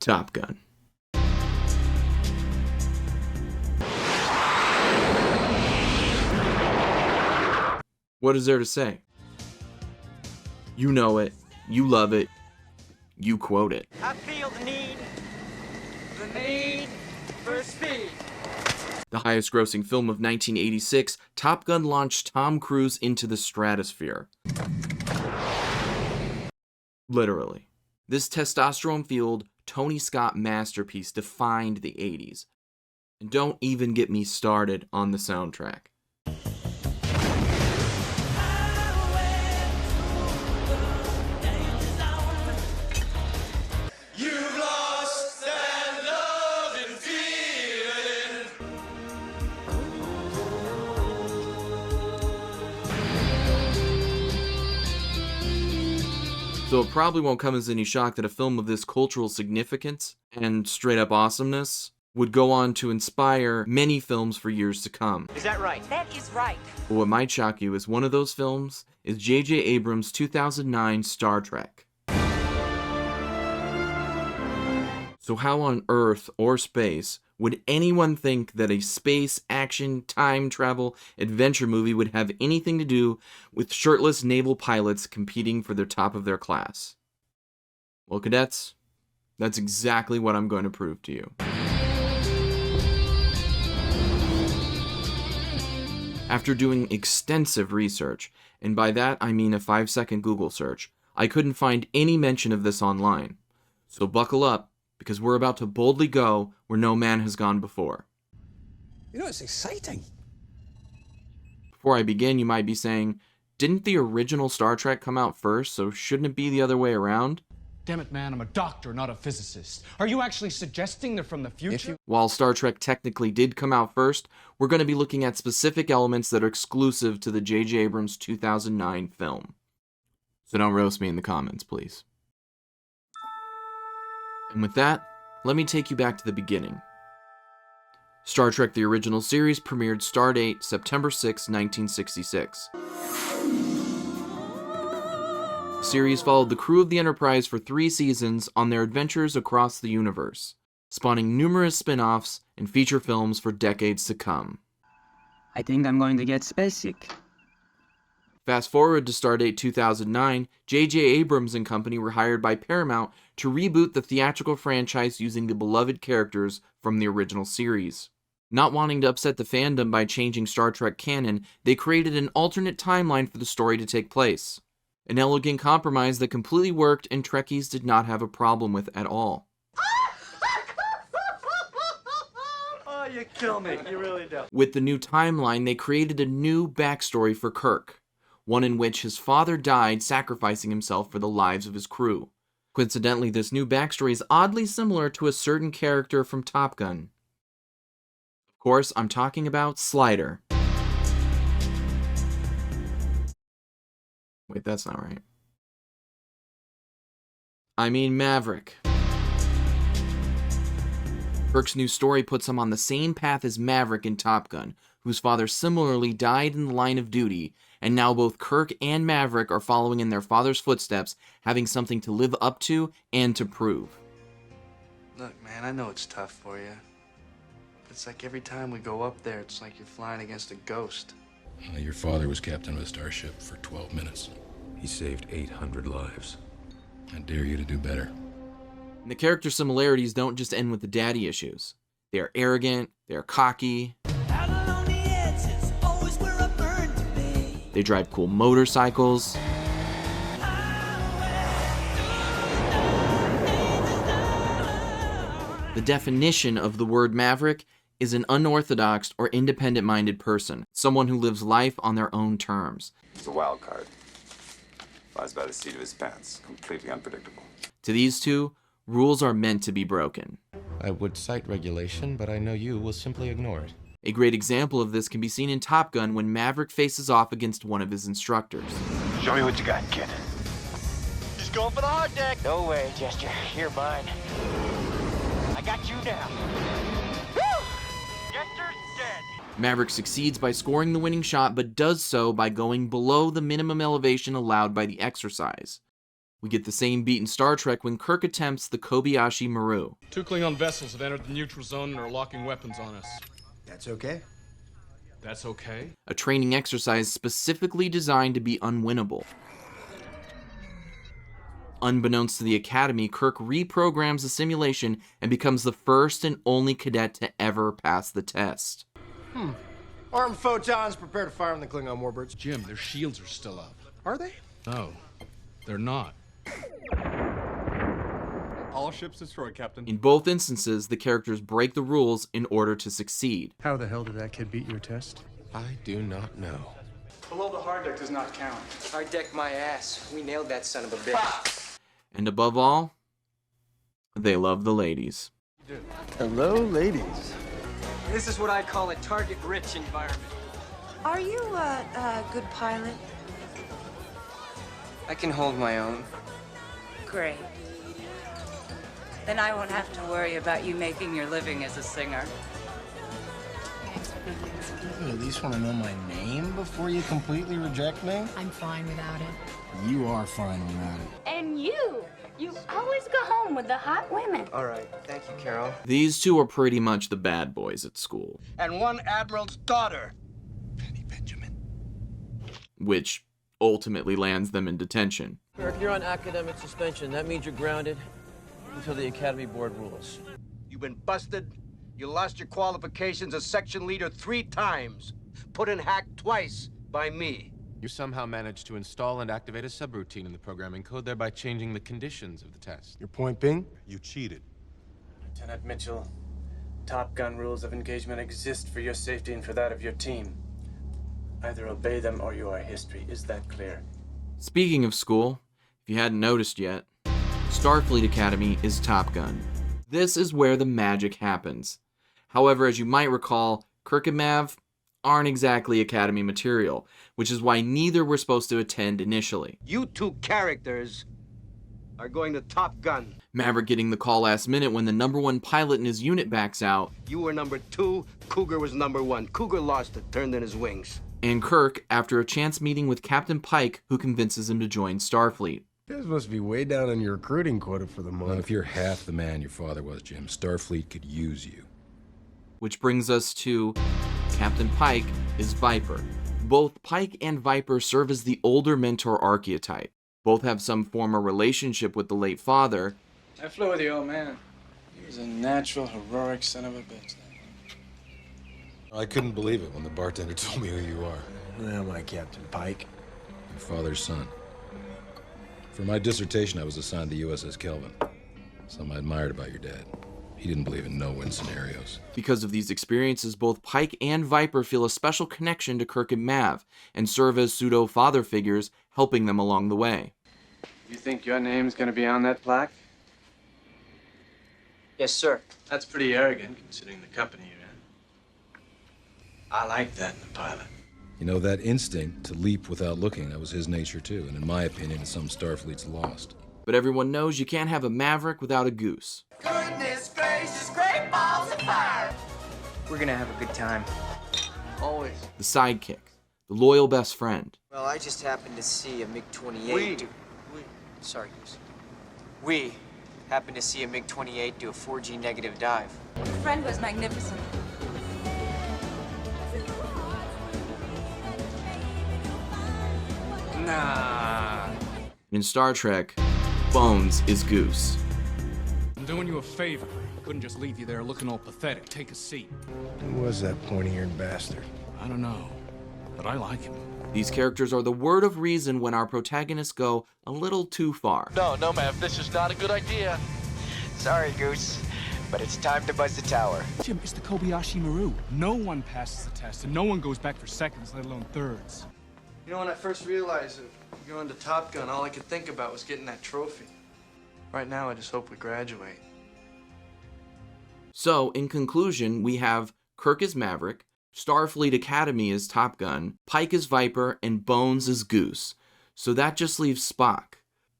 Top Gun. What is there to say? You know it, you love it, you quote it. I feel the need for speed. The highest grossing film of 1986, Top Gun launched Tom Cruise into the stratosphere. Literally. This testosterone-fueled Tony Scott masterpiece defined the 80s. And don't even get me started on the soundtrack. So it probably won't come as any shock that a film of this cultural significance and straight-up awesomeness would go on to inspire many films for years to come. Is that right? That is right. But what might shock you is one of those films is J.J. Abrams' 2009 Star Trek. So how on Earth or space would anyone think that a space, action, time travel, adventure movie would have anything to do with shirtless naval pilots competing for the top of their class? Well, cadets, that's exactly what I'm going to prove to you. After doing extensive research, and by that I mean a 5-second Google search, I couldn't find any mention of this online. So buckle up, because we're about to boldly go where no man has gone before. You know, it's exciting. Before I begin, you might be saying, didn't the original Star Trek come out first, so shouldn't it be the other way around? Damn it, man, I'm a doctor, not a physicist. Are you actually suggesting they're from the future? While Star Trek technically did come out first, we're going to be looking at specific elements that are exclusive to the J.J. Abrams 2009 film. So don't roast me in the comments, please. And with that, let me take you back to the beginning. Star Trek the original series premiered stardate September 6, 1966. The series followed the crew of the Enterprise for 3 seasons on their adventures across the universe, spawning numerous spin-offs and feature films for decades to come. I think I'm going to get spacesick. Fast forward to stardate 2009, J.J. Abrams and company were hired by Paramount to reboot the theatrical franchise using the beloved characters from the original series. Not wanting to upset the fandom by changing Star Trek canon, they created an alternate timeline for the story to take place. An elegant compromise that completely worked and Trekkies did not have a problem with at all. Oh, you kill me. You really do. With the new timeline, they created a new backstory for Kirk, one in which his father died sacrificing himself for the lives of his crew. Coincidentally, this new backstory is oddly similar to a certain character from Top Gun. Of course, I'm talking about Slider. Wait, that's not right. I mean Maverick. Kirk's new story puts him on the same path as Maverick in Top Gun, whose father similarly died in the line of duty, and now both Kirk and Maverick are following in their father's footsteps, having something to live up to and to prove. Look, man, I know it's tough for you. It's like every time we go up there, it's like you're flying against a ghost. Your father was captain of a starship for 12 minutes. He saved 800 lives. I dare you to do better. And the character similarities don't just end with the daddy issues. They are arrogant, they are cocky. They drive cool motorcycles. The definition of the word maverick is an unorthodox or independent-minded person, someone who lives life on their own terms. He's a wild card. Flies by the seat of his pants, completely unpredictable. To these two, rules are meant to be broken. I would cite regulation, but I know you will simply ignore it. A great example of this can be seen in Top Gun when Maverick faces off against one of his instructors. Show me what you got, kid. He's going for the hard deck. No way, Jester. You're mine. I got you now. Woo! Jester's dead. Maverick succeeds by scoring the winning shot, but does so by going below the minimum elevation allowed by the exercise. We get the same beat in Star Trek when Kirk attempts the Kobayashi Maru. 2 Klingon vessels have entered the neutral zone and are locking weapons on us. That's okay. That's okay? A training exercise specifically designed to be unwinnable. Unbeknownst to the Academy, Kirk reprograms the simulation and becomes the first and only cadet to ever pass the test. Armed photons, prepare to fire on the Klingon warbirds. Jim, their shields are still up. Are they? No, they're not. All ships destroyed, Captain. In both instances, the characters break the rules in order to succeed. How the hell did that kid beat your test? I do not know. Below the hard deck does not count. Hard deck my ass. We nailed that son of a bitch. And above all, they love the ladies. Hello, ladies. This is what I call a target-rich environment. Are you a good pilot? I can hold my own. Great. Then I won't have to worry about you making your living as a singer. You at least want to know my name before you completely reject me? I'm fine without it. You are fine without it. And you always go home with the hot women. All right, thank you, Carol. These two are pretty much the bad boys at school. And one admiral's daughter. Which ultimately lands them in detention. Kirk, you're on academic suspension. That means you're grounded until the Academy Board rules. You've been busted. You lost your qualifications as section leader 3 times. Put in hack twice by me. You somehow managed to install and activate a subroutine in the programming code, thereby changing the conditions of the test. Your point being? You cheated. Lieutenant Mitchell, Top Gun rules of engagement exist for your safety and for that of your team. Either obey them or you are history. Is that clear? Speaking of school, if you hadn't noticed yet, Starfleet Academy is Top Gun. This is where the magic happens. However, as you might recall, Kirk and Mav aren't exactly Academy material, which is why neither were supposed to attend initially. You 2 characters are going to Top Gun. Maverick getting the call last minute when the #1 pilot in his unit backs out. You were number 2, Cougar was number 1. Cougar lost it, turned in his wings. And Kirk after a chance meeting with Captain Pike, who convinces him to join Starfleet. You guys must be way down on your recruiting quota for the month. Well, if you're half the man your father was, Jim, Starfleet could use you. Which brings us to Captain Pike is Viper. Both Pike and Viper serve as the older mentor archetype. Both have some form of relationship with the late father. I flew with the old man. He was a natural, heroic son of a bitch. I couldn't believe it when the bartender told me who you are. Well, my Captain Pike. Your father's son. For my dissertation, I was assigned the USS Kelvin. Something I admired about your dad. He didn't believe in no-win scenarios. Because of these experiences, both Pike and Viper feel a special connection to Kirk and Mav, and serve as pseudo-father figures, helping them along the way. You think your name's gonna be on that plaque? Yes, sir. That's pretty arrogant, considering the company you're in. I like that in a pilot. You know, that instinct to leap without looking, that was his nature too, and in my opinion, it's some Starfleet's lost. But everyone knows you can't have a Maverick without a Goose. Goodness gracious, great balls of fire! We're gonna have a good time. Always. The sidekick, the loyal best friend. Well, I just happened to see a MiG-28 Sorry, Goose. We happened to see a MiG-28 do a 4G negative dive. Your friend was magnificent. Nah. In Star Trek, Bones is Goose. I'm doing you a favor. I couldn't just leave you there looking all pathetic. Take a seat. Who was that pointy-eared bastard? I don't know, but I like him. These characters are the word of reason when our protagonists go a little too far. No, Mav, this is not a good idea. Sorry, Goose, but it's time to buzz the tower. Jim, it's the Kobayashi Maru. No one passes the test, and no one goes back for seconds, let alone thirds. You know, when I first realized that going to Top Gun, all I could think about was getting that trophy. Right now, I just hope we graduate. So, in conclusion, we have Kirk as Maverick, Starfleet Academy as Top Gun, Pike as Viper, and Bones as Goose. So that just leaves Spock.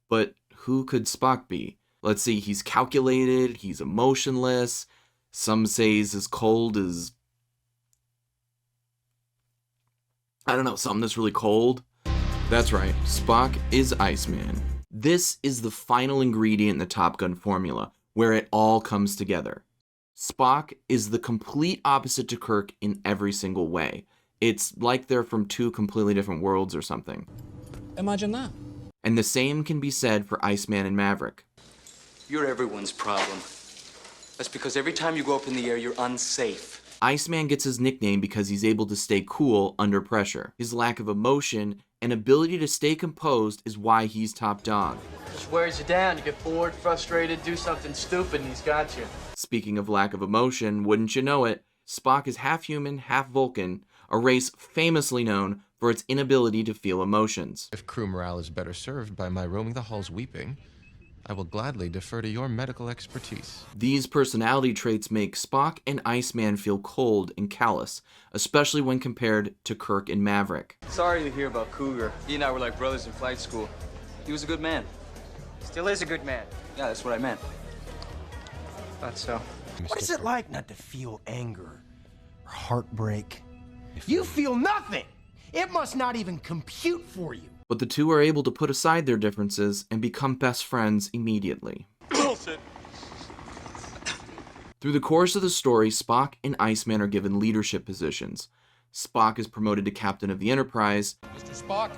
But who could Spock be? Let's see, he's calculated, he's emotionless, some say he's as cold as... I don't know, something that's really cold. That's right, Spock is Iceman. This is the final ingredient in the Top Gun formula, where it all comes together. Spock is the complete opposite to Kirk in every single way. It's like they're from two completely different worlds or something. Imagine that. And the same can be said for Iceman and Maverick. You're everyone's problem. That's because every time you go up in the air, you're unsafe. Iceman gets his nickname because he's able to stay cool under pressure. His lack of emotion and ability to stay composed is why he's top dog. Just wears you down. You get bored, frustrated, do something stupid, and he's got you. Speaking of lack of emotion, wouldn't you know it, Spock is half human, half Vulcan, a race famously known for its inability to feel emotions. If crew morale is better served by my roaming the halls weeping, I will gladly defer to your medical expertise. These personality traits make Spock and Iceman feel cold and callous, especially when compared to Kirk and Maverick. Sorry to hear about Cougar. He and I were like brothers in flight school. He was a good man. Still is a good man. Yeah, that's what I meant. Thought so. What is it like not to feel anger or heartbreak? You feel nothing. It must not even compute for you. But the two are able to put aside their differences and become best friends immediately. Bullshit. Through the course of the story, Spock and Iceman are given leadership positions. Spock is promoted to captain of the Enterprise. Mr. Spock,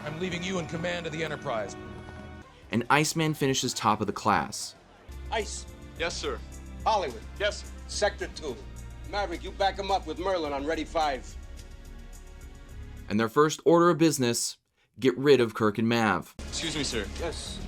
I'm leaving you in command of the Enterprise. And Iceman finishes top of the class. Ice. Yes, sir. Hollywood. Yes, sir. Sector 2. Maverick, you back him up with Merlin on Ready 5. And their first order of business, get rid of Kirk and Mav. Excuse me, sir. Yes.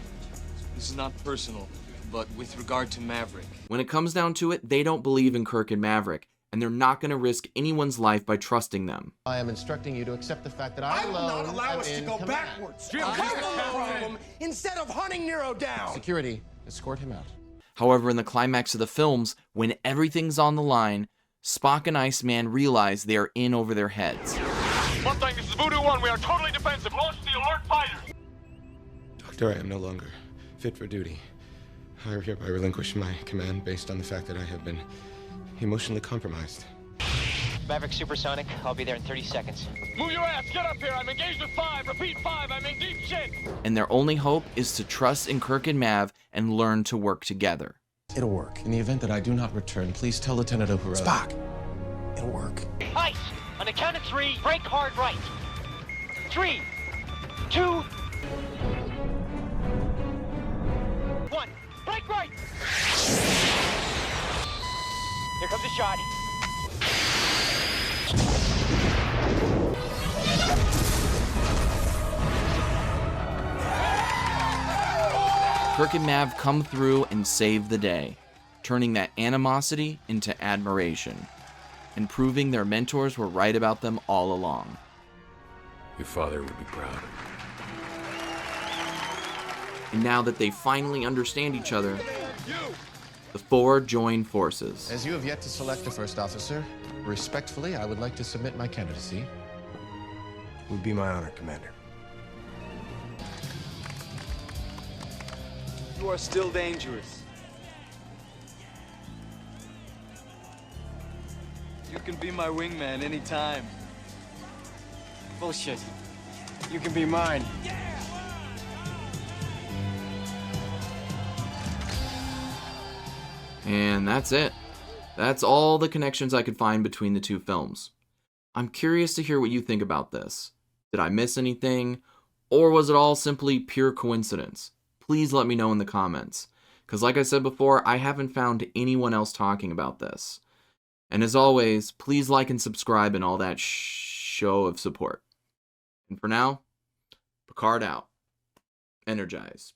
This is not personal, but with regard to Maverick. When it comes down to it, they don't believe in Kirk and Maverick, and they're not going to risk anyone's life by trusting them. I am instructing you to accept the fact that I will alone not allow am us to in go command. backwards. Jim, Come keep on, it down. problem instead of hunting Nero down. Security, escort him out. However, in the climax of the films, when everything's on the line, Spock and Iceman realize they are in over their heads. Mustang, this is Voodoo 1. We are totally defensive. Launch the alert fighter. Doctor, I am no longer fit for duty. I hereby relinquish my command based on the fact that I have been emotionally compromised. Maverick supersonic. I'll be there in 30 seconds. Move your ass. Get up here. I'm engaged with 5. Repeat 5. I'm in deep shit. And their only hope is to trust in Kirk and Mav and learn to work together. It'll work. In the event that I do not return, please tell Lieutenant Uhura. Spock, it'll work. Ice! On the count of 3, brake hard right. 3, 2, 1. Brake right! Here comes the shot. Kirk and Mav come through and save the day, turning that animosity into admiration, and proving their mentors were right about them all along. Your father would be proud. And now that they finally understand each other, the four join forces. As you have yet to select a first officer, respectfully, I would like to submit my candidacy. It would be my honor, Commander. You are still dangerous. You can be my wingman anytime. Bullshit. You can be mine. And that's it. That's all the connections I could find between the two films. I'm curious to hear what you think about this. Did I miss anything? Or was it all simply pure coincidence? Please let me know in the comments. Because like I said before, I haven't found anyone else talking about this. And as always, please like and subscribe and all that show of support. And for now, Picard out. Energize.